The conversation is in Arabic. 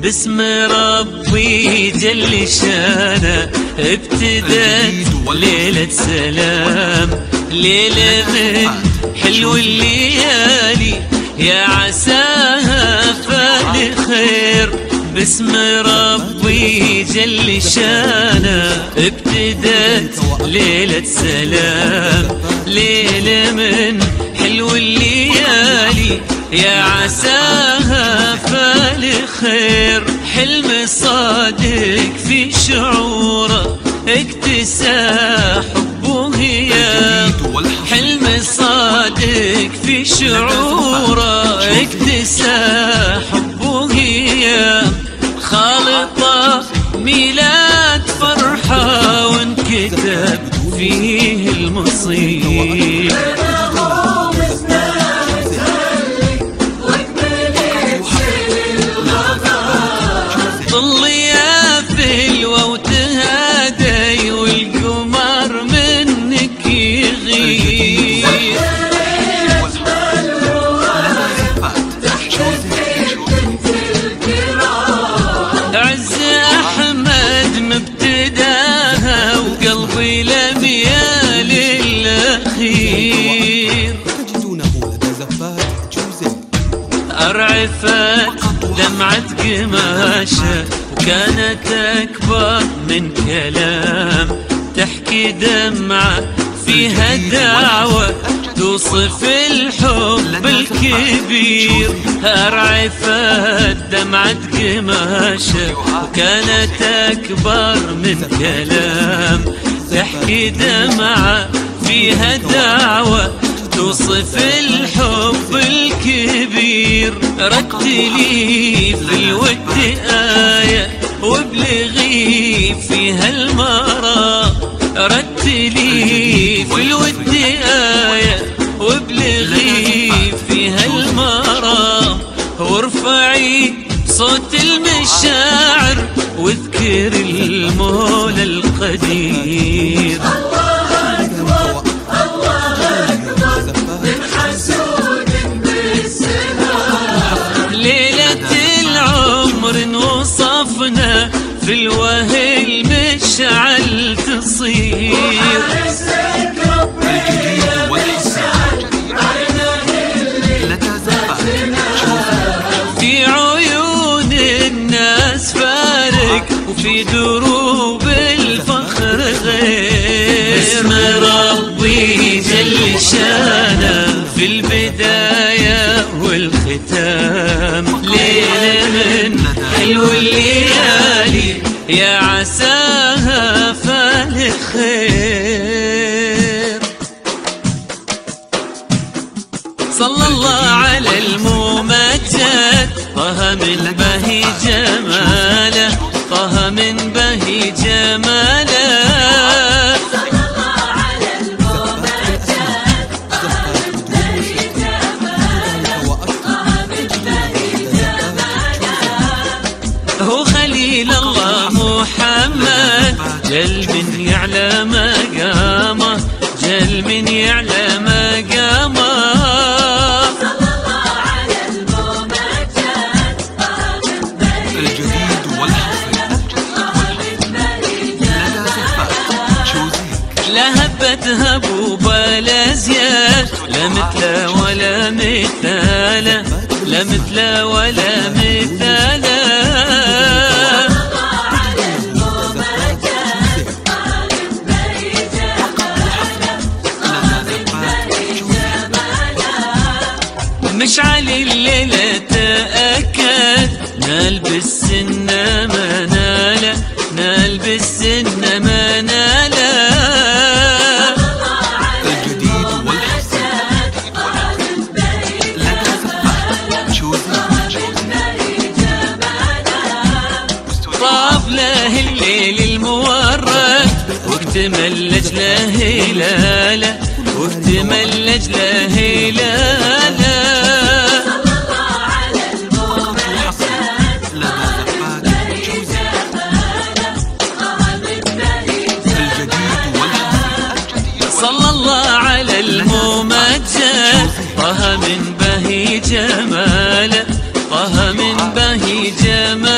باسم ربي جل شانه ابتدت ليلة سلام، ليلة من حلو الليالي يا عساها فال خير. باسم ربي جل شانه ابتدت ليلة سلام، ليلة من حلو الليالي يا عساها فال خير. حلم صادق في شعوره اكتسى حبه هيام، حلم صادق في شعوره اكتسى حبه هيام. خالطه ميلاد فرحه وانكتب فيه المصير. ظل يا فلوى وتهادي والقمر منك يغير. عز أحمد مبتداها وقلبي لميال الأخير. أرعفت دمعة قماشة وكانت أكبر من كلام، تحكي دمعة فيها دعوة توصف الحب الكبير. أرعفت دمعة قماشة وكانت أكبر من كلام، تحكي دمعة فيها دعوة توصف الحب الكبير. رتلي في الود آية وابلغي فيها المرام، رتلي في الود آية وابلغي فيها المرام. وارفعي صوت المشاعر واذكر المولى القدير. وصفنا في الوهل مشعل تصير. في عيون الناس فارق وفي دروب الفخر غير. باسم ربي جل شانه في البداية والختام، ليلة من حلو الليالي يا عساها فال خير. صلى الله على الممجد طه من بهي جماله، طه من بهي جماله. هو خليل الله محمد جل من يعلى مقامه، جل من يعلى مقامه. صلى الله على الممجد الجديد والحصري لا هبتها بوبال زياد، لا مثله ولا مثاله، لا مثله ولا مثاله. مشعل الليلة تأكد، نال بالسنة ما ناله، نال بالسنة ما ناله. الجديد والحسن طاب له الليل المورد، واكتملج له هلاله، واكتملج له هلاله. صلى الله على الممجد، طه من بهي جماله، طه من بهي جماله.